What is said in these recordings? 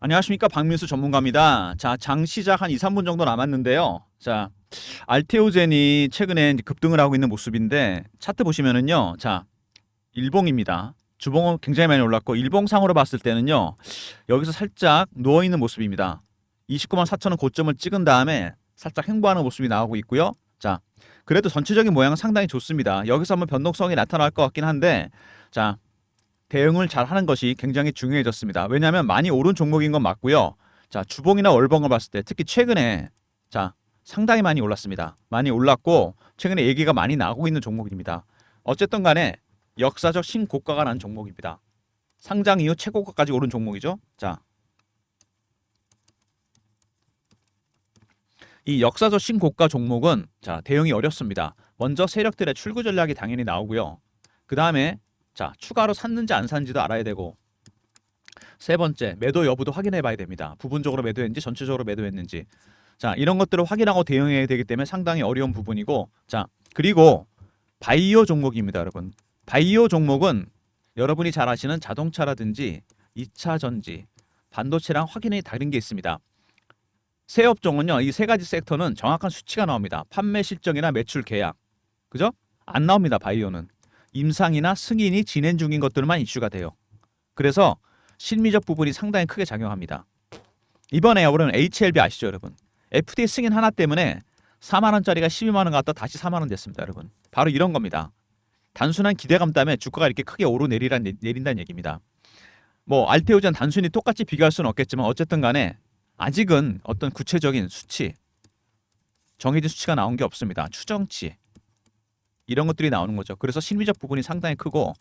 안녕하십니까, 박민수 전문가입니다. 자, 장 시작 한 2, 3분 정도 남았는데요. 자, 알테오젠이 최근에 이제 급등을 하고 있는 모습인데 차트 보시면은요. 자, 일봉입니다. 주봉은 굉장히 많이 올랐고 일봉상으로 봤을 때는요. 여기서 살짝 누워 있는 모습입니다. 29만 4천원 고점을 찍은 다음에 살짝 횡보하는 모습이 나오고 있고요. 자, 그래도 전체적인 모양은 상당히 좋습니다. 여기서 한번 변동성이 나타날 것 같긴 한데 자, 대응을 잘 하는 것이 굉장히 중요해졌습니다. 왜냐하면 많이 오른 종목인 건 맞고요. 자, 주봉이나 월봉을 봤을 때 특히 최근에 자, 상당히 많이 올랐습니다. 많이 올랐고 최근에 얘기가 많이 나오고 있는 종목입니다. 어쨌든 간에 역사적 신고가가 난 종목입니다. 상장 이후 최고가까지 오른 종목이죠. 자, 이 역사적 신고가 종목은 자, 대응이 어렵습니다. 먼저 세력들의 출구 전략이 당연히 나오고요. 그 다음에 자, 추가로 샀는지 안 샀는지도 알아야 되고, 세 번째, 매도 여부도 확인해 봐야 됩니다. 부분적으로 매도했는지 전체적으로 매도했는지. 자, 이런 것들을 확인하고 대응해야 되기 때문에 상당히 어려운 부분이고, 자, 그리고 바이오 종목입니다, 여러분. 바이오 종목은 여러분이 잘 아시는 자동차라든지 2차 전지, 반도체랑 확연히 다른 게 있습니다. 세 업종은요, 이 세 가지 섹터는 정확한 수치가 나옵니다. 판매 실적이나 매출 계약. 그죠? 안 나옵니다, 바이오는. 임상이나 승인이 진행 중인 것들만 이슈가 돼요. 그래서 실미적 부분이 상당히 크게 작용합니다. 이번에 여러분 HLB 아시죠, 여러분? FDA 승인 하나 때문에 4만 원짜리가 12만 원 갔다 다시 4만 원 됐습니다, 여러분. 바로 이런 겁니다. 단순한 기대감 때문에 주가가 이렇게 크게 내린다는 얘기입니다. 뭐 알테오젠 단순히 똑같이 비교할 수는 없겠지만 어쨌든 간에 아직은 어떤 구체적인 수치, 정해진 수치가 나온 게 없습니다. 추정치 이런 것들이 나오는 거죠. 그래서 심리적 부분이 상당히 크고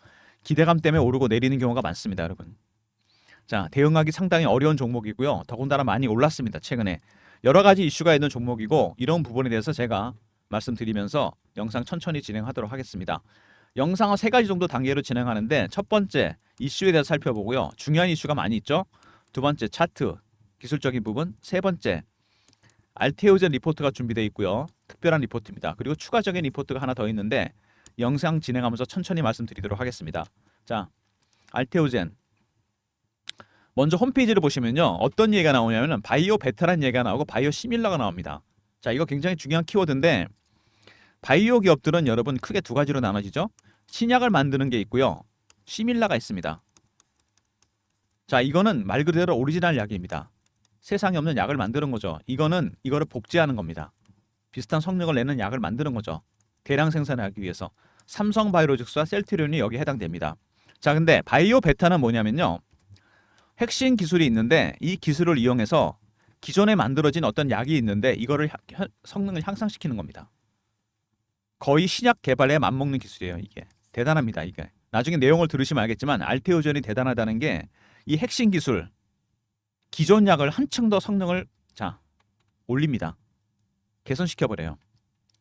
기대감 때문에 오르고 내리는 경우가 많습니다, 여러분. 자, 대응하기 상당히 어려운 종목이고요. 더군다나 많이 올랐습니다, 최근에. 여러 가지 이슈가 있는 종목이고 이런 부분에 대해서 제가 말씀드리면서 영상 천천히 진행하도록 하겠습니다. 영상은 세 가지 정도 단계로 진행하는데 첫 번째 이슈에 대해서 살펴보고요. 중요한 이슈가 많이 있죠. 두 번째 차트, 기술적인 부분. 세 번째 알테오젠 리포트가 준비되어 있고요. 특별한 리포트입니다. 그리고 추가적인 리포트가 하나 더 있는데 영상 진행하면서 천천히 말씀드리도록 하겠습니다. 자, 알테오젠 먼저 홈페이지를 보시면요. 어떤 얘기가 나오냐면 바이오 베타라는 얘기가 나오고 바이오 시밀러가 나옵니다. 자, 이거 굉장히 중요한 키워드인데 바이오 기업들은 여러분 크게 두 가지로 나눠지죠. 신약을 만드는 게 있고요. 시밀러가 있습니다. 자, 이거는 말 그대로 오리지널 약입니다. 세상에 없는 약을 만드는 거죠. 이거를 복제하는 겁니다. 비슷한 성능을 내는 약을 만드는 거죠. 대량 생산하기 위해서. 삼성바이오로직스와 셀트리온이 여기에 해당됩니다. 자, 근데 바이오 베타는 뭐냐면요. 핵심 기술이 있는데 이 기술을 이용해서 기존에 만들어진 어떤 약이 있는데 이거를 성능을 향상시키는 겁니다. 거의 신약 개발에 맞먹는 기술이에요, 이게. 대단합니다, 이게. 나중에 내용을 들으시면 알겠지만 알테오젠이 대단하다는 게 이 핵심 기술, 기존 약을 한층 더 성능을 자, 올립니다. 개선시켜버려요.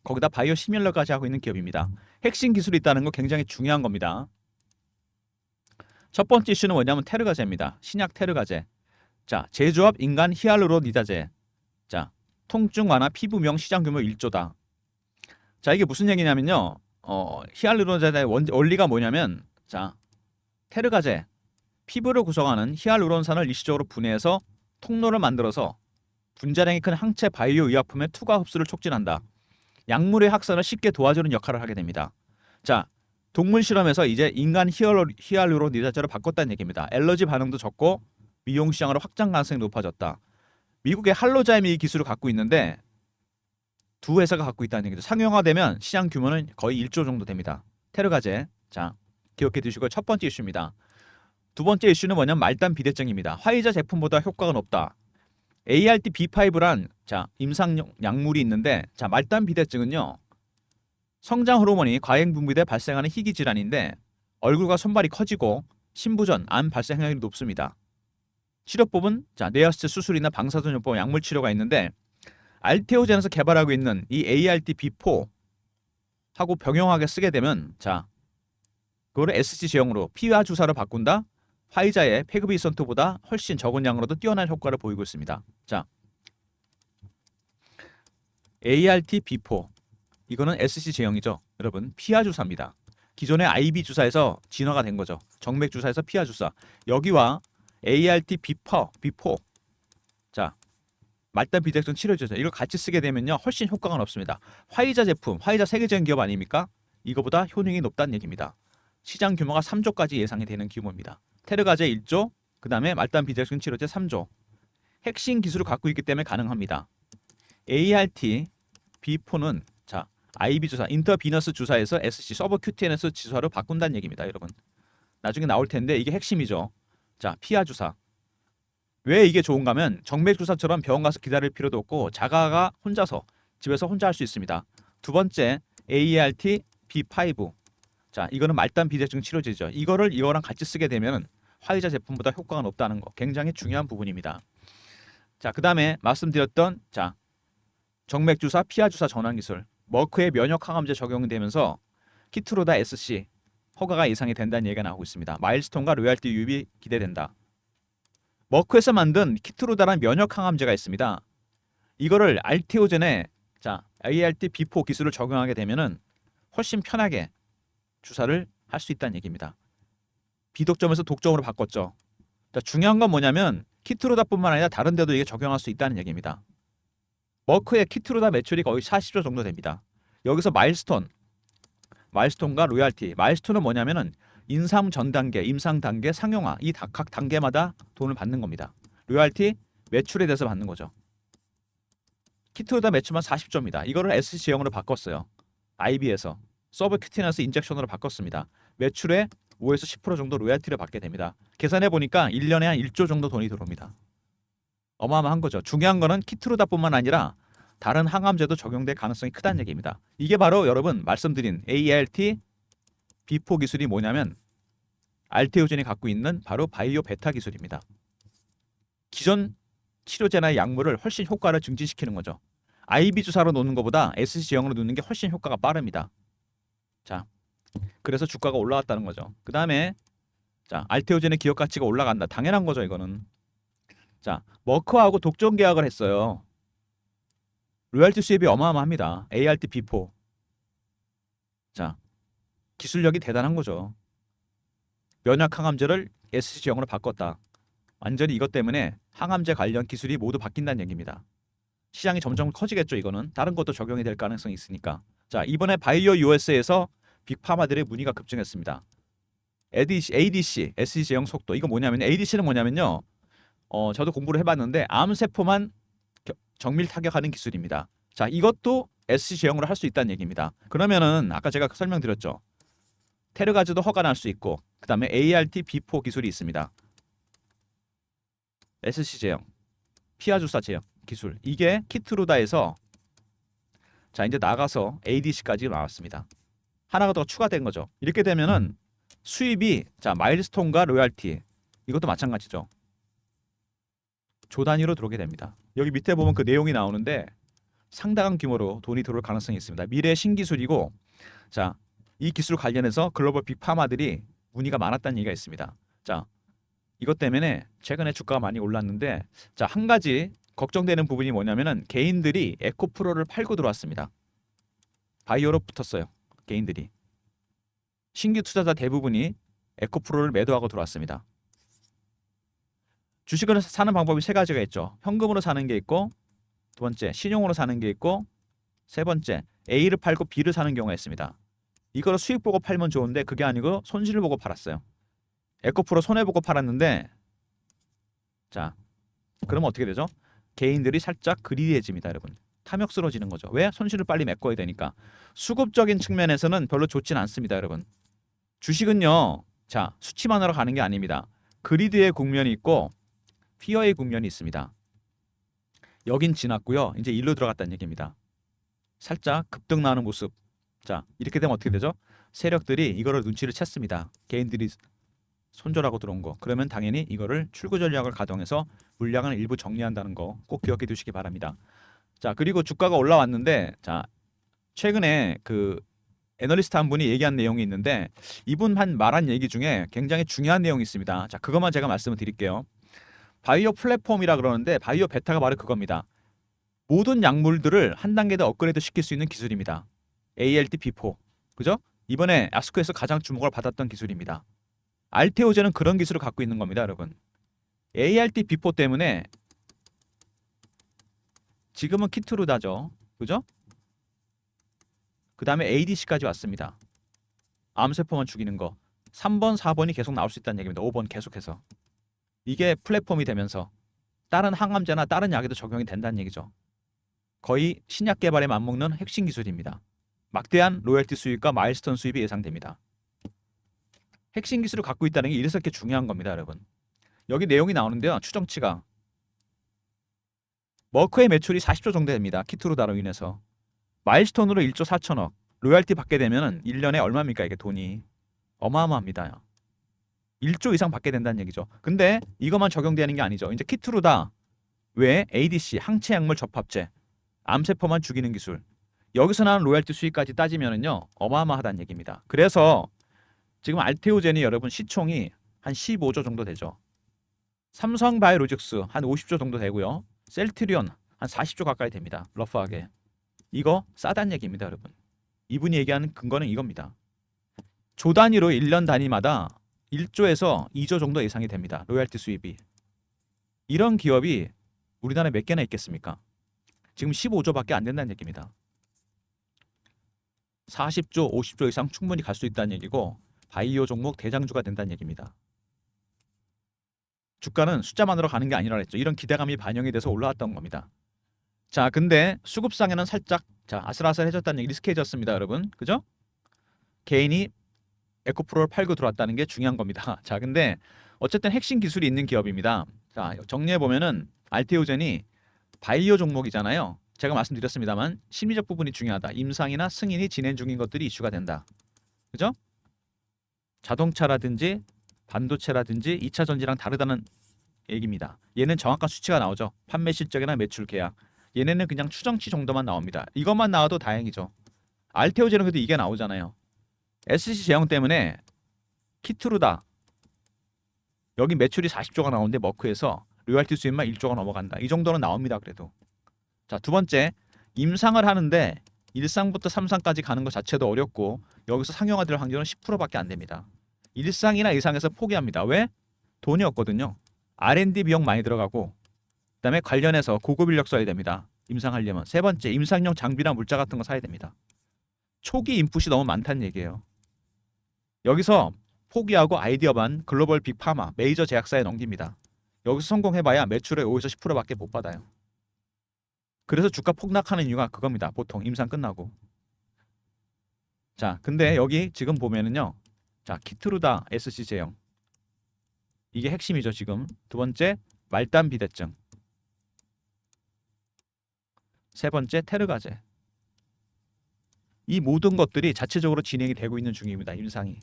거기다 바이오 시밀러까지 하고 있는 기업입니다. 핵심 기술이 있다는 거 굉장히 중요한 겁니다. 첫 번째 이슈는 뭐냐면 테르가제입니다. 신약 테르가제. 자, 제조업 인간 히알루로니다제. 자, 통증 완화 피부명 시장 규모 1조다. 자, 이게 무슨 얘기냐면요. 히알루론자의 원리가 뭐냐면 자, 테르가제 피부를 구성하는 히알루론산을 일시적으로 분해해서 통로를 만들어서 분자량이 큰 항체 바이오 의약품의 투과 흡수를 촉진한다. 약물의 확산을 쉽게 도와주는 역할을 하게 됩니다. 자, 동물 실험에서 이제 인간 히알루론니다제로 바꿨다는 얘기입니다. 알러지 반응도 적고 미용 시장으로 확장 가능성이 높아졌다. 미국의 할로자임이 이 기술을 갖고 있는데 두 회사가 갖고 있다는 얘기죠. 상용화되면 시장 규모는 거의 1조 정도 됩니다. 테르가제. 자, 기억해 두시고 첫 번째 이슈입니다. 두 번째 이슈는 뭐냐면 말단 비대증입니다. 화이자 제품보다 효과가 높다. ART-B5란 자, 임상 약물이 있는데 자, 말단 비대증은요. 성장 호르몬이 과잉 분비돼 발생하는 희귀 질환인데 얼굴과 손발이 커지고 신부전, 암 발생 확률이 높습니다. 치료법은 자, 뇌하수체 수술이나 방사선요법 약물 치료가 있는데 알테오젠에서 개발하고 있는 이 ART-B4 하고 병용하게 쓰게 되면 자, 그거를 SC 제형으로 피와 주사로 바꾼다. 화이자의 페그비선토보다 훨씬 적은 양으로도 뛰어난 효과를 보이고 있습니다. 자, ART-B4 이거는 SC 제형이죠. 여러분, 피하 주사입니다. 기존의 IB 주사에서 진화가 된 거죠. 정맥 주사에서 피하 주사. 여기와 ART-B4 말단 비대증 치료제죠. 이걸 같이 쓰게 되면요 훨씬 효과가 높습니다. 화이자 제품, 화이자 세계적인 기업 아닙니까? 이거보다 효능이 높다는 얘기입니다. 시장 규모가 3조까지 예상이 되는 규모입니다. 테르가제 1조, 그 다음에 말단 비대증 치료제 3조. 핵심 기술을 갖고 있기 때문에 가능합니다. ART B4는 자 IB 주사, 인터비너스 주사에서 SC 서브큐티너스 주사로 바꾼다는 얘기입니다, 여러분. 나중에 나올 텐데 이게 핵심이죠. 자, 피하 주사. 왜 이게 좋은가면 정맥 주사처럼 병원 가서 기다릴 필요도 없고 자가가 혼자서 집에서 혼자 할 수 있습니다. 두 번째 ART B5. 자, 이거는 말단 비대증 치료제죠. 이거랑 같이 쓰게 되면 화이자 제품보다 효과가 높다는 거 굉장히 중요한 부분입니다. 자, 그다음에 말씀드렸던 자 정맥 주사, 피하 주사 전환 기술. 머크의 면역 항암제 적용되면서 키트로다 SC 허가가 예상이 된다는 얘기가 나오고 있습니다. 마일스톤과 로얄티 유입이 기대된다. 머크에서 만든 키트로다라는 면역 항암제가 있습니다. 이거를 알테오젠에 자 ART B4 기술을 적용하게 되면은 훨씬 편하게 주사를 할 수 있다는 얘기입니다. 비독점에서 독점으로 바꿨죠. 자, 중요한 건 뭐냐면 키트로다뿐만 아니라 다른 데도 이게 적용할 수 있다는 얘기입니다. 머크의 키트로다 매출이 거의 40조 정도 됩니다. 여기서 마일스톤과 로얄티. 마일스톤은 뭐냐면은 인삼 전 단계, 임상 단계, 상용화 이 각 단계마다 돈을 받는 겁니다. 로얄티 매출에 대해서 받는 거죠. 키트로다 매출만 40조입니다. 이거를 SC형으로 바꿨어요. IB에서 서브큐티너스 인젝션으로 바꿨습니다. 매출의 5에서 10% 정도 로얄티를 받게 됩니다. 계산해 보니까 1년에 한 1조 정도 돈이 들어옵니다. 어마어마한 거죠. 중요한 거는 키트로다뿐만 아니라 다른 항암제도 적용될 가능성이 크다는 얘기입니다. 이게 바로 여러분 말씀드린 ART B4 기술이 뭐냐면 알테오젠이 갖고 있는 바로 바이오 베타 기술입니다. 기존 치료제나 약물을 훨씬 효과를 증진시키는 거죠. IB 주사로 놓는 것보다 SC형으로 놓는 게 훨씬 효과가 빠릅니다. 자, 그래서 주가가 올라갔다는 거죠. 그 다음에 자 알테오젠의 기업 가치가 올라간다. 당연한 거죠, 이거는. 자, 머크하고 독점 계약을 했어요. 로얄티 수입이 어마어마합니다. ART B4. 자, 기술력이 대단한 거죠. 면역 항암제를 SC형으로 바꿨다. 완전히 이것 때문에 항암제 관련 기술이 모두 바뀐다는 얘기입니다. 시장이 점점 커지겠죠, 이거는. 다른 것도 적용이 될 가능성이 있으니까. 자, 이번에 바이오 US에서 빅파마들의 문의가 급증했습니다. ADC, SC형 속도. 이거 뭐냐면 ADC는 뭐냐면요. 저도 공부를 해봤는데 암세포만 정밀 타격하는 기술입니다. 자, 이것도 SC형으로 할 수 있다는 얘기입니다. 그러면은 아까 제가 설명드렸죠. 테르가즈도 허가 날 수 있고 그 다음에 ART B4 기술이 있습니다. SC제형, 피하주사 제형 기술. 이게 키트로다에서 자 이제 나가서 ADC까지 나왔습니다. 하나가 더 추가된 거죠. 이렇게 되면은 수입이 자 마일스톤과 로얄티 이것도 마찬가지죠. 조 단위로 들어오게 됩니다. 여기 밑에 보면 그 내용이 나오는데 상당한 규모로 돈이 들어올 가능성이 있습니다. 미래 신기술이고 자, 이 기술 관련해서 글로벌 빅파마들이 문의가 많았다는 얘기가 있습니다. 자, 이것 때문에 최근에 주가가 많이 올랐는데 자, 한 가지 걱정되는 부분이 뭐냐면은 개인들이 에코프로를 팔고 들어왔습니다. 바이오로 붙었어요. 개인들이. 신규 투자자 대부분이 에코프로를 매도하고 들어왔습니다. 주식을 사는 방법이 세 가지가 있죠. 현금으로 사는 게 있고 두 번째 신용으로 사는 게 있고 세 번째 A를 팔고 B를 사는 경우가 있습니다. 이거를 수익 보고 팔면 좋은데 그게 아니고 손실을 보고 팔았어요. 에코프로 손해 보고 팔았는데 자 그러면 어떻게 되죠? 개인들이 살짝 그리해집니다, 여러분. 탐욕스러워지는 거죠. 왜? 손실을 빨리 메꿔야 되니까. 수급적인 측면에서는 별로 좋진 않습니다, 여러분. 주식은요. 자 수치만으로 가는 게 아닙니다. 그리드의 국면이 있고 피어의 국면이 있습니다. 여긴 지났고요. 이제 일로 들어갔다는 얘기입니다. 살짝 급등 나는 모습. 자 이렇게 되면 어떻게 되죠? 세력들이 이거를 눈치를 챘습니다. 개인들이 손절하고 들어온 거. 그러면 당연히 이거를 출구 전략을 가동해서 물량을 일부 정리한다는 거 꼭 기억해 두시기 바랍니다. 자 그리고 주가가 올라왔는데 자 최근에 그 애널리스트 한 분이 얘기한 내용이 있는데 이분 말한 얘기 중에 굉장히 중요한 내용이 있습니다. 자 그것만 제가 말씀을 드릴게요. 바이오 플랫폼이라 그러는데 바이오 베타가 바로 그겁니다. 모든 약물들을 한 단계 더 업그레이드 시킬 수 있는 기술입니다. ART B4. 그죠? 이번에 아스코에서 가장 주목을 받았던 기술입니다. 알테오젠은 그런 기술을 갖고 있는 겁니다, 여러분. ART B4 때문에 지금은 키트루다죠. 그죠? 그 다음에 ADC까지 왔습니다. 암세포만 죽이는 거. 3번, 4번이 계속 나올 수 있다는 얘기입니다. 5번 계속해서. 이게 플랫폼이 되면서 다른 항암제나 다른 약에도 적용이 된다는 얘기죠. 거의 신약 개발에 맞먹는 핵심 기술입니다. 막대한 로열티 수입과 마일스톤 수입이 예상됩니다. 핵심 기술을 갖고 있다는 게 이래서 이렇게 중요한 겁니다, 여러분. 여기 내용이 나오는데요. 추정치가 머크의 매출이 40조 정도 됩니다. 키트루다로 인해서. 마일스톤으로 1조 4천억. 로열티 받게 되면 1년에 얼마입니까? 이게 돈이. 어마어마합니다. 1조 이상 받게 된다는 얘기죠. 근데 이것만 적용되는 게 아니죠. 이제 키트루다 외에 ADC, 항체 약물 접합제, 암세포만 죽이는 기술. 여기서 나온 로열티 수익까지 따지면은요. 어마어마하다는 얘기입니다. 그래서 지금 알테오젠이 여러분 시총이 한 15조 정도 되죠. 삼성바이오로직스 한 50조 정도 되고요. 셀트리온 한 40조 가까이 됩니다. 러프하게. 이거 싸단 얘기입니다, 여러분. 이분이 얘기하는 근거는 이겁니다. 조 단위로 1년 단위마다 1조에서 2조 정도 예상이 됩니다. 로열티 수입이. 이런 기업이 우리나라에 몇 개나 있겠습니까? 지금 15조밖에 안 된다는 얘기입니다. 40조, 50조 이상 충분히 갈 수 있다는 얘기고 바이오 종목 대장주가 된다는 얘기입니다. 주가는 숫자만으로 가는 게 아니라 그랬죠. 이런 기대감이 반영이 돼서 올라왔던 겁니다. 자, 근데 수급상에는 살짝 아슬아슬해졌다는 얘기, 리스크해졌습니다, 여러분. 그죠? 개인이 에코프로를 팔고 들어왔다는 게 중요한 겁니다. 자, 근데 어쨌든 핵심 기술이 있는 기업입니다. 자, 정리해 보면은 알테오젠이 바이오 종목이잖아요. 제가 말씀드렸습니다만 심리적 부분이 중요하다. 임상이나 승인이 진행 중인 것들이 이슈가 된다. 그죠? 자동차라든지 반도체라든지 2차 전지랑 다르다는 얘기입니다. 얘는 정확한 수치가 나오죠. 판매 실적이나 매출 계약. 얘네는 그냥 추정치 정도만 나옵니다. 이것만 나와도 다행이죠. 알테오젠은 그래도 이게 나오잖아요. SC 제형 때문에 키트루다 여기 매출이 40조가 나오는데 머크에서 로열티 수입만 1조가 넘어간다. 이 정도는 나옵니다. 그래도. 자, 두 번째, 임상을 하는데 1상부터 3상까지 가는 것 자체도 어렵고 여기서 상용화 될 확률은 10%밖에 안 됩니다. 1상이나 2상에서 포기합니다. 왜? 돈이 없거든요. R&D 비용 많이 들어가고 그다음에 관련해서 고급 인력 써야 됩니다. 임상하려면. 세 번째, 임상용 장비나 물자 같은 거 사야 됩니다. 초기 인풋이 너무 많다는 얘기예요. 여기서 포기하고 아이디어만 글로벌 빅파마, 메이저 제약사에 넘깁니다. 여기서 성공해봐야 매출의 5에서 10%밖에 못 받아요. 그래서 주가 폭락하는 이유가 그겁니다. 보통 임상 끝나고. 자, 근데 여기 지금 보면은요. 자, 키트루다 SC 제형. 이게 핵심이죠, 지금. 두 번째, 말단 비대증. 세 번째, 테르가제. 이 모든 것들이 자체적으로 진행이 되고 있는 중입니다. 임상이.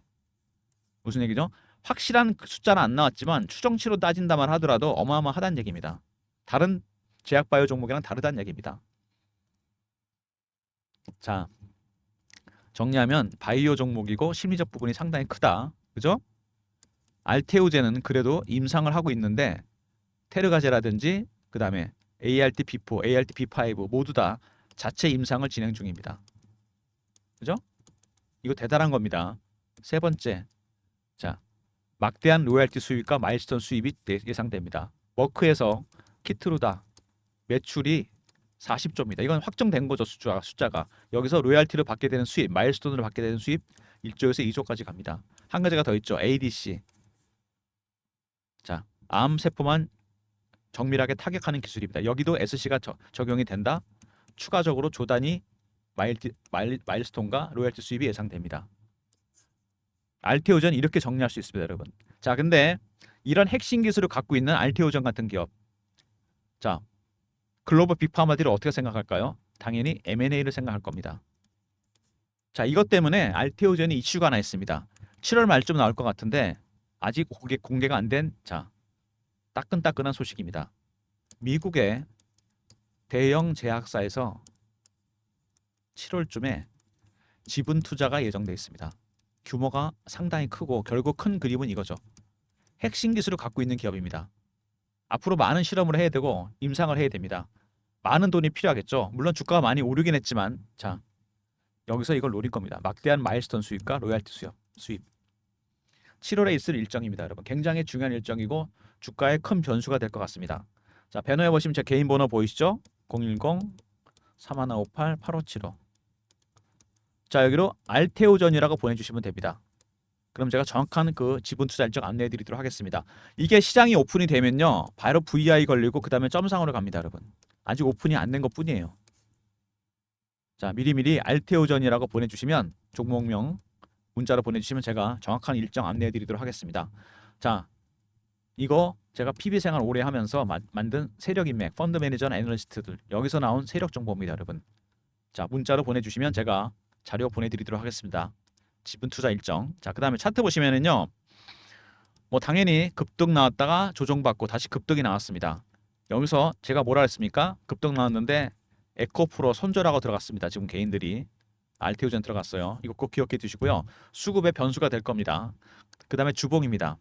무슨 얘기죠? 확실한 숫자는 안 나왔지만 추정치로 따진다만 하더라도 어마어마하다는 얘기입니다. 다른 제약바이오 종목이랑 다르다는 얘기입니다. 자, 정리하면 바이오 종목이고 심리적 부분이 상당히 크다. 그죠? 알테오젠은 그래도 임상을 하고 있는데 테르가제라든지 그 다음에 ART-B4, ART-B5 모두 다 자체 임상을 진행 중입니다. 그죠? 이거 대단한 겁니다. 세 번째, 자, 막대한 로열티 수입과 마일스톤 수입이 예상됩니다. 머크에서 키트루다 매출이 40조입니다. 이건 확정된 거죠, 숫자가. 여기서 로열티를 받게 되는 수입, 마일스톤으로 받게 되는 수입 1조에서 2조까지 갑니다. 한 가지가 더 있죠. ADC. 자, 암 세포만 정밀하게 타격하는 기술입니다. 여기도 SC가 적용이 된다. 추가적으로 조단위 마일스톤과 로열티 수입이 예상됩니다. 알테오전 이렇게 정리할 수 있습니다, 여러분. 자, 근데 이런 핵심 기술을 갖고 있는 알테오전 같은 기업, 자, 글로벌 빅파마들이 어떻게 생각할까요? 당연히 M&A를 생각할 겁니다. 자, 이것 때문에 알테오전이 이슈가 하나 있습니다. 7월 말쯤 나올 것 같은데 아직 공개가 안 된, 자, 따끈따끈한 소식입니다. 미국의 대형 제약사에서 7월쯤에 지분 투자가 예정돼 있습니다. 규모가 상당히 크고 결국 큰 그림은 이거죠. 핵심 기술을 갖고 있는 기업입니다. 앞으로 많은 실험을 해야 되고 임상을 해야 됩니다. 많은 돈이 필요하겠죠. 물론 주가가 많이 오르긴 했지만 자, 여기서 이걸 노릴 겁니다. 막대한 마일스톤 수입과 로열티 수입. 7월에 있을 일정입니다, 여러분. 굉장히 중요한 일정이고 주가에 큰 변수가 될 것 같습니다. 자, 배너에 보시면 제 개인 번호 보이시죠? 010-3158-8575. 자, 여기로 알테오전이라고 보내주시면 됩니다. 그럼 제가 정확한 그 지분 투자 일정 안내해 드리도록 하겠습니다. 이게 시장이 오픈이 되면요, 바로 VI 걸리고 그 다음에 점상으로 갑니다, 여러분. 아직 오픈이 안 된 것 뿐이에요. 자, 미리미리 알테오전이라고 보내주시면, 종목명 문자로 보내주시면 제가 정확한 일정 안내해 드리도록 하겠습니다. 자, 이거 제가 PB생활 오래 하면서 만든 세력인맥, 펀드 매니저 애널리스트들, 여기서 나온 세력 정보입니다, 여러분. 자, 문자로 보내주시면 제가 자료 보내드리도록 하겠습니다. 지분 투자 일정. 자, 그 다음에 차트 보시면은요, 뭐 당연히 급등 나왔다가 조정받고 다시 급등이 나왔습니다. 여기서 제가 뭐라 했습니까? 급등 나왔는데 에코프로 손절하고 들어갔습니다. 지금 개인들이 알테오전 들어갔어요. 이거 꼭 기억해 두시고요. 수급의 변수가 될 겁니다. 그 다음에 주봉입니다.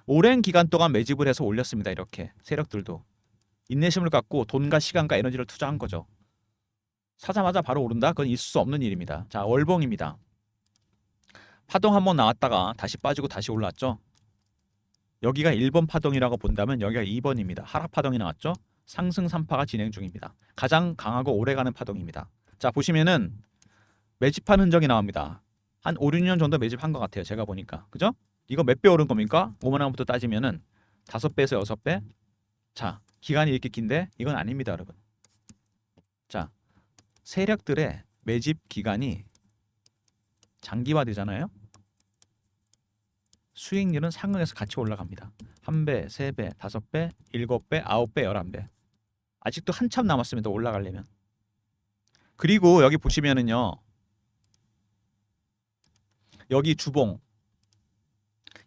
오랜 기간 동안 매집을 해서 올렸습니다. 이렇게 세력들도 인내심을 갖고 돈과 시간과 에너지를 투자한 거죠. 사자마자 바로 오른다? 그건 있을 수 없는 일입니다. 자, 월봉입니다. 파동 한번 나왔다가 다시 빠지고 다시 올랐죠. 여기가 1번 파동이라고 본다면 여기가 2번입니다. 하락 파동이 나왔죠. 상승 3파가 진행 중입니다. 가장 강하고 오래가는 파동입니다. 자, 보시면은 매집한 흔적이 나옵니다. 한 5, 6년 정도 매집한 것 같아요. 제가 보니까. 그죠? 이거 몇 배 오른 겁니까? 5만 원부터 따지면은 5배에서 6배. 자, 기간이 이렇게 긴데 이건 아닙니다, 여러분. 자, 세력들의 매집 기간이 장기화되잖아요. 수익률은 상응해서 같이 올라갑니다. 1배, 3배, 5배, 7배, 9배, 11배. 아직도 한참 남았습니다. 올라가려면. 그리고 여기 보시면은요, 여기 주봉,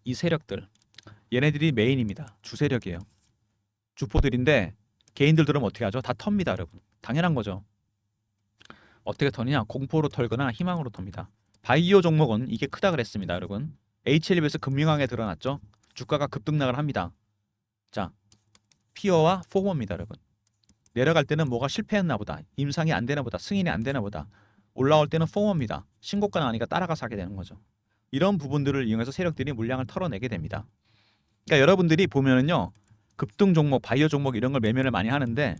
이 세력들, 얘네들이 메인입니다. 주세력이에요. 주포들인데 개인들 들으면 어떻게 하죠? 다 텁니다, 여러분. 당연한 거죠. 어떻게 터느냐? 공포로 털거나 희망으로 텁니다. 바이오 종목은 이게 크다 그랬습니다, 여러분. HLB에서 금융왕에 드러났죠. 주가가 급등락을 합니다. 자, 피어와 포머입니다, 여러분. 내려갈 때는 뭐가 실패했나 보다, 임상이 안 되나 보다, 승인이 안 되나 보다. 올라올 때는 포머입니다. 신고가 나니까 따라가서 하게 되는 거죠. 이런 부분들을 이용해서 세력들이 물량을 털어내게 됩니다. 그러니까 여러분들이 보면은요, 급등 종목, 바이오 종목 이런 걸 매매를 많이 하는데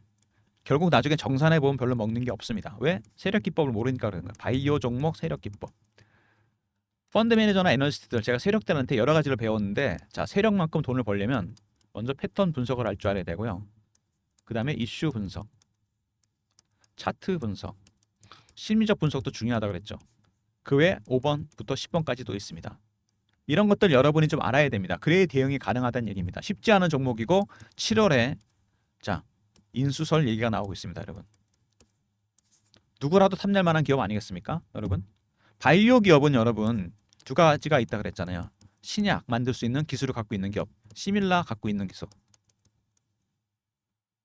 결국 나중에 정산해 보면 별로 먹는 게 없습니다. 왜? 세력 기법을 모르니까 그런 거예요. 바이오 종목 세력 기법. 펀드 매니저나 애널리스트들, 제가 세력들한테 여러 가지를 배웠는데, 자, 세력만큼 돈을 벌려면 먼저 패턴 분석을 할 줄 알아야 되고요. 그 다음에 이슈 분석, 차트 분석, 심리적 분석도 중요하다고 그랬죠. 그 외에 5번부터 10번까지도 있습니다. 이런 것들 여러분이 좀 알아야 됩니다. 그래야 대응이 가능하다는 얘기입니다. 쉽지 않은 종목이고 7월에 자, 인수설 얘기가 나오고 있습니다, 여러분. 누구라도 탐낼 만한 기업 아니겠습니까, 여러분? 바이오 기업은 여러분 두 가지가 있다 그랬잖아요. 신약 만들 수 있는 기술을 갖고 있는 기업, 시밀라 갖고 있는 기술.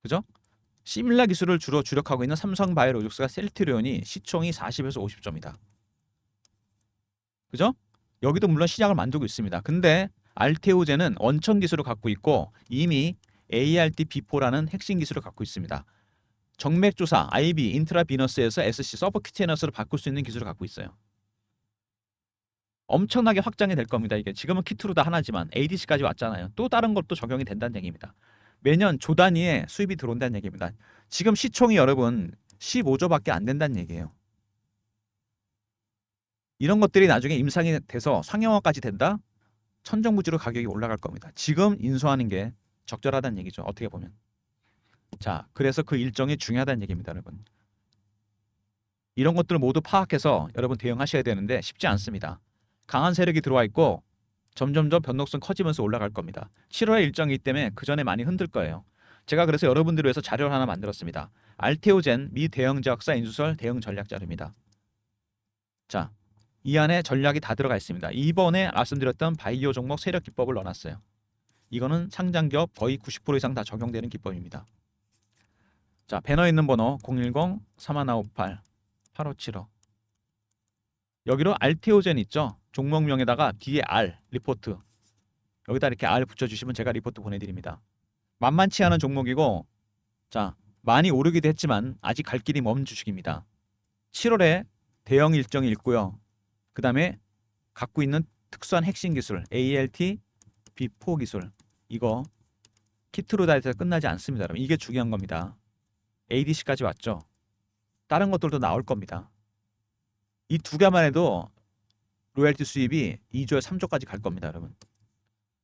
그죠? 시밀라 기술을 주로 주력하고 있는 삼성바이오로직스가 셀트리온이 시총이 40에서 50점이다. 그죠? 여기도 물론 신약을 만들고 있습니다. 근데 알테오젠은 원천 기술을 갖고 있고 이미 ART-B4라는 핵심 기술을 갖고 있습니다. 정맥주사 IB 인트라비너스에서 SC 서브큐테너스로 바꿀 수 있는 기술을 갖고 있어요. 엄청나게 확장이 될 겁니다. 이게 지금은 키트로 다 하나지만 ADC까지 왔잖아요. 또 다른 것도 적용이 된다는 얘기입니다. 매년 조 단위의 수입이 들어온다는 얘기입니다. 지금 시총이 여러분 15조밖에 안 된다는 얘기예요. 이런 것들이 나중에 임상이 돼서 상용화까지 된다? 천정부지로 가격이 올라갈 겁니다. 지금 인수하는 게 적절하다는 얘기죠. 어떻게 보면. 자, 그래서 그 일정이 중요하다는 얘기입니다, 여러분. 이런 것들을 모두 파악해서 여러분 대응하셔야 되는데 쉽지 않습니다. 강한 세력이 들어와 있고 점점점 변동성 커지면서 올라갈 겁니다. 7월에 일정이기 때문에 그 전에 많이 흔들 거예요. 제가 그래서 여러분들을 위해서 자료를 하나 만들었습니다. 알테오젠 미 대형 제약사 인수설 대응 전략 자료입니다. 자, 이 안에 전략이 다 들어가 있습니다. 이번에 말씀드렸던 바이오 종목 세력 기법을 넣어놨어요. 이거는 상장기업 거의 90% 이상 다 적용되는 기법입니다. 자, 배너에 있는 번호 010-3158-8575. 여기로 알테오젠 있죠? 종목명에다가 뒤에 R 리포트, 여기다 이렇게 R 붙여주시면 제가 리포트 보내드립니다. 만만치 않은 종목이고, 자, 많이 오르기도 했지만 아직 갈 길이 먼 주식입니다. 7월에 대형 일정이 있고요. 그 다음에 갖고 있는 특수한 핵심 기술 ALT-B4 기술, 이거 키트로 다 해서 끝나지 않습니다, 여러분. 이게 중요한 겁니다. ADC까지 왔죠. 다른 것들도 나올 겁니다. 이 두 개만 해도 로열티 수입이 2조에 3조까지 갈 겁니다, 여러분.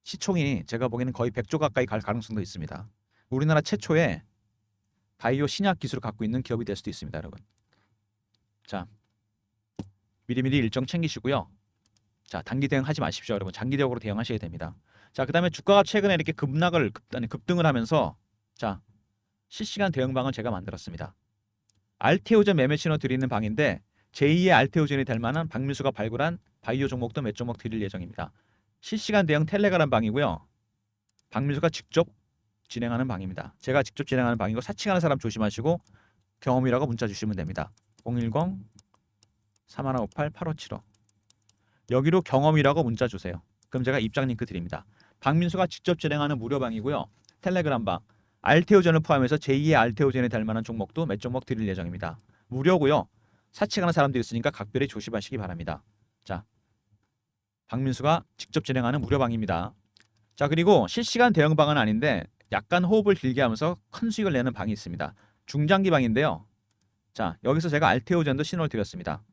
시총이 제가 보기에는 거의 100조 가까이 갈 가능성도 있습니다. 우리나라 최초의 바이오 신약 기술을 갖고 있는 기업이 될 수도 있습니다, 여러분. 자, 미리미리 일정 챙기시고요. 자, 단기 대응하지 마십시오, 여러분. 장기적으로 대응하셔야 됩니다. 자, 그다음에 주가가 최근에 이렇게 급등을 하면서 자, 실시간 대응방을 제가 만들었습니다. 알테오젠 매매 신호 드리는 방인데 제2의 알테오젠이 될 만한 박민수가 발굴한 바이오 종목도 몇 종목 드릴 예정입니다. 실시간 대응 텔레그램 방이고요. 박민수가 직접 진행하는 방입니다. 제가 직접 진행하는 방이고 사칭하는 사람 조심하시고 경험이라고 문자 주시면 됩니다. 010-3158-8575 여기로 경험이라고 문자 주세요. 그럼 제가 입장 링크 드립니다. 박민수가 직접 진행하는 무료 방이고요. 텔레그램 방 알테오젠을 포함해서 제2의 알테오젠이 될 만한 종목도 몇 종목 드릴 예정입니다. 무료고요. 사칭하는 사람도 있으니까 각별히 조심하시기 바랍니다. 자, 박민수가 직접 진행하는 무료 방입니다. 자, 그리고 실시간 대응 방은 아닌데 약간 호흡을 길게 하면서 큰 수익을 내는 방이 있습니다. 중장기 방인데요. 자, 여기서 제가 알테오젠도 신호를 드렸습니다.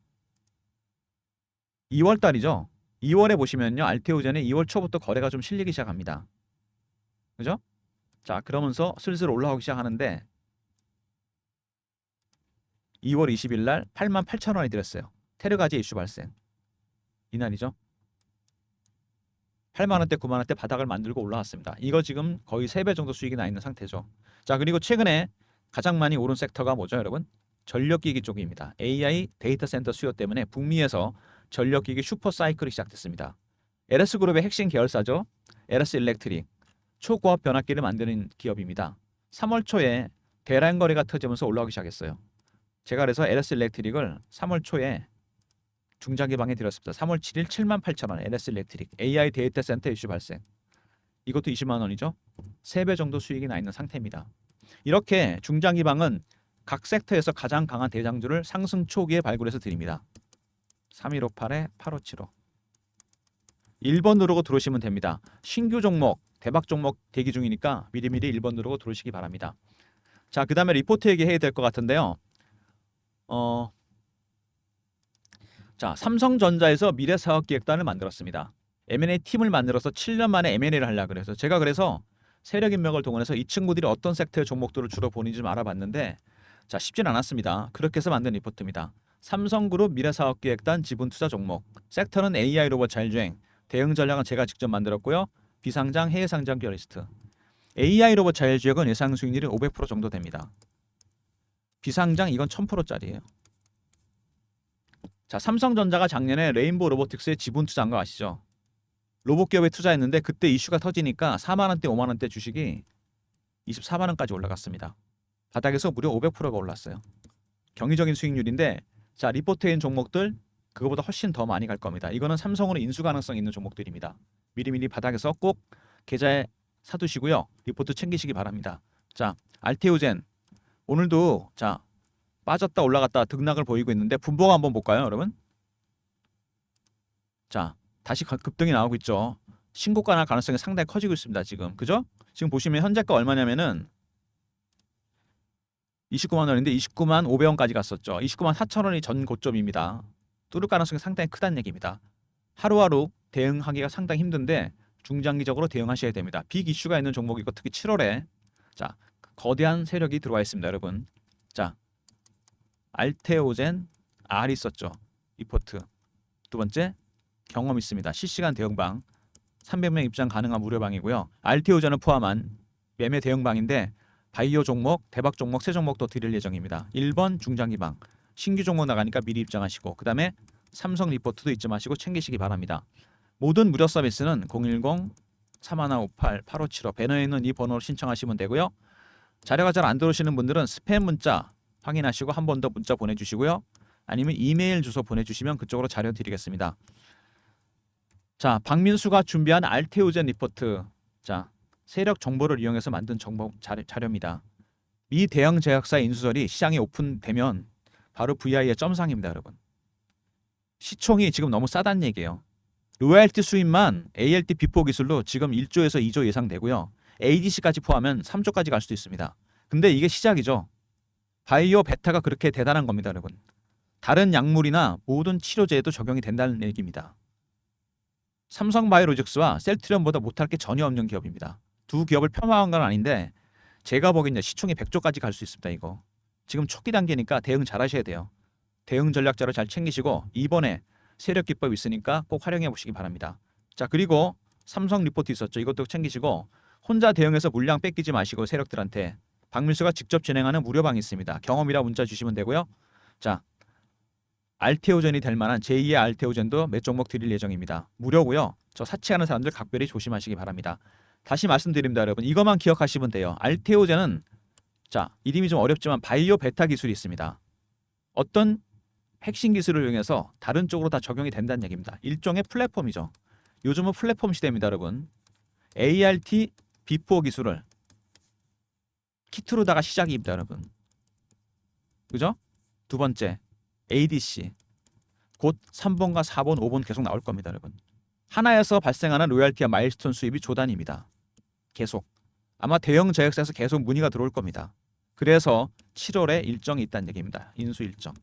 2월 달이죠. 2월에 보시면요. 알테오젠이 2월 초부터 거래가 좀 실리기 시작합니다. 그죠? 자, 그러면서 슬슬 올라오기 시작하는데 2월 20일 날 88,000원이 드렸어요. 테르가지 이슈 발생. 이날이죠. 8만 원대, 9만 원대 바닥을 만들고 올라왔습니다. 이거 지금 거의 3배 정도 수익이 나 있는 상태죠. 자, 그리고 최근에 가장 많이 오른 섹터가 뭐죠, 여러분? 전력기기 쪽입니다. AI 데이터 센터 수요 때문에 북미에서 전력기기 슈퍼 사이클이 시작됐습니다. LS그룹의 핵심 계열사죠. LS 일렉트릭. 초고압 변압기를 만드는 기업입니다. 3월 초에 대량 거래가 터지면서 올라오기 시작했어요. 제가 그래서 LS 일렉트릭을 3월 초에 중장기 방에 들었습니다. 3월 7일 78,000원 LS 일렉트릭 AI 데이터 센터 이슈 발생. 이것도 20만 원이죠. 3배 정도 수익이 나 있는 상태입니다. 이렇게 중장기 방은 각 섹터에서 가장 강한 대장주를 상승 초기에 발굴해서 드립니다. 3158-8575 1번 누르고 들어오시면 됩니다. 신규 종목, 대박 종목 대기 중이니까 미리미리 1번 누르고 들어오시기 바랍니다. 자, 그 다음에 리포트 얘기해야 될 것 같은데요. 자, 삼성전자에서 미래사업기획단을 만들었습니다. M&A 팀을 만들어서 7년 만에 M&A를 하려고 그래서 제가 그래서 세력 인맥을 동원해서 이 친구들이 어떤 섹터의 종목들을 주로 보는지 좀 알아봤는데 자, 쉽진 않았습니다. 그렇게 해서 만든 리포트입니다. 삼성그룹 미래사업기획단 지분투자 종목 섹터는 AI 로봇 자율주행 대응 전략은 제가 직접 만들었고요. 비상장 해외 상장 기업 리스트 AI 로봇 자율주행은 예상 수익률이 500% 정도 됩니다. 비상장 이건 1000%짜리예요. 자, 삼성전자가 작년에 레인보우 로보틱스에 지분 투자한 거 아시죠? 로봇 기업에 투자했는데 그때 이슈가 터지니까 4만 원대, 5만 원대 주식이 24만 원까지 올라갔습니다. 바닥에서 무려 500%가 올랐어요. 경이적인 수익률인데 자, 리포트인 종목들 그거보다 훨씬 더 많이 갈 겁니다. 이거는 삼성으로 인수 가능성 있는 종목들입니다. 미리미리 바닥에서 꼭 계좌에 사두시고요. 리포트 챙기시기 바랍니다. 자, 알테오젠 오늘도 자 빠졌다 올라갔다 등락을 보이고 있는데 분봉 한번 볼까요, 여러분? 자, 다시 급등이 나오고 있죠. 신고가 날 가능성이 상당히 커지고 있습니다. 지금 그죠? 지금 보시면 현재가 얼마냐면은 29만 원인데 29만 500원까지 갔었죠. 29만 4천 원이 전 고점입니다. 뚫을 가능성이 상당히 크다는 얘기입니다. 하루하루 대응하기가 상당히 힘든데 중장기적으로 대응하셔야 됩니다. 빅 이슈가 있는 종목이고 특히 7월에 자 거대한 세력이 들어와 있습니다, 여러분. 자, 알테오젠 R 있었죠. 리포트. 두 번째 경험 있습니다. 실시간 대응방 300명 입장 가능한 무료방이고요. 알테오젠을 포함한 매매 대응방인데 바이오 종목, 대박 종목 세 종목도 드릴 예정입니다. 1번 중장기방 신규 종목 나가니까 미리 입장하시고 그 다음에 삼성 리포트도 잊지 마시고 챙기시기 바랍니다. 모든 무료 서비스는 010-3158-8575 배너에 있는 이 번호로 신청하시면 되고요. 자료가 잘 안 들어오시는 분들은 스팸 문자 확인하시고 한 번 더 문자 보내주시고요. 아니면 이메일 주소 보내주시면 그쪽으로 자료 드리겠습니다. 자, 박민수가 준비한 알테오젠 리포트. 자, 세력 정보를 이용해서 만든 정보 자료입니다. 미 대형 제약사 인수설이 시장에 오픈되면 바로 VI의 점상입니다, 여러분. 시총이 지금 너무 싸다는 얘기예요. 로얄티 수입만 ALT 비포 기술로 지금 1조에서 2조 예상되고요. ADC까지 포함하면 3조까지 갈 수도 있습니다. 근데 이게 시작이죠. 바이오 베타가 그렇게 대단한 겁니다, 여러분. 다른 약물이나 모든 치료제에도 적용이 된다는 얘기입니다. 삼성바이오로직스와 셀트리온보다 못할 게 전혀 없는 기업입니다. 두 기업을 폄하한 건 아닌데 제가 보기엔 시총이 100조까지 갈 수 있습니다. 이거 지금 초기 단계니까 대응 잘 하셔야 돼요. 대응 전략자로 잘 챙기시고 이번에 세력 기법 있으니까 꼭 활용해 보시기 바랍니다. 자, 그리고 삼성 리포트 있었죠. 이것도 챙기시고 혼자 대응해서 물량 뺏기지 마시고 세력들한테 박밀수가 직접 진행하는 무료방이 있습니다. 경험이라 문자 주시면 되고요. 자, 알테오젠이 될 만한 제2의 알테오젠도 몇 종목 드릴 예정입니다. 무료고요. 저 사치하는 사람들 각별히 조심하시기 바랍니다. 다시 말씀드립니다, 여러분. 이것만 기억하시면 돼요. 알테오젠은 자, 이름이 좀 어렵지만 바이오 베타 기술이 있습니다. 어떤 핵심 기술을 이용해서 다른 쪽으로 다 적용이 된다는 얘기입니다. 일종의 플랫폼이죠. 요즘은 플랫폼 시대입니다, 여러분. ART B4 기술을 키트로다가 시작입니다, 여러분. 그죠? 두 번째 ADC 곧 3번과 4번, 5번 계속 나올 겁니다, 여러분. 하나에서 발생하는 로열티와 마일스톤 수입이 조단입니다. 계속 아마 대형 제약사에서 계속 문의가 들어올 겁니다. 그래서 7월에 일정이 있다는 얘기입니다. 인수 일정.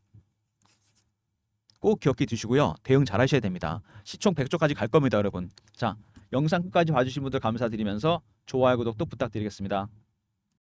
꼭 기억해 두시고요. 대응 잘 하셔야 됩니다. 시총 100조까지 갈 겁니다, 여러분. 자, 영상 끝까지 봐주신 분들 감사드리면서 좋아요, 구독도 부탁드리겠습니다.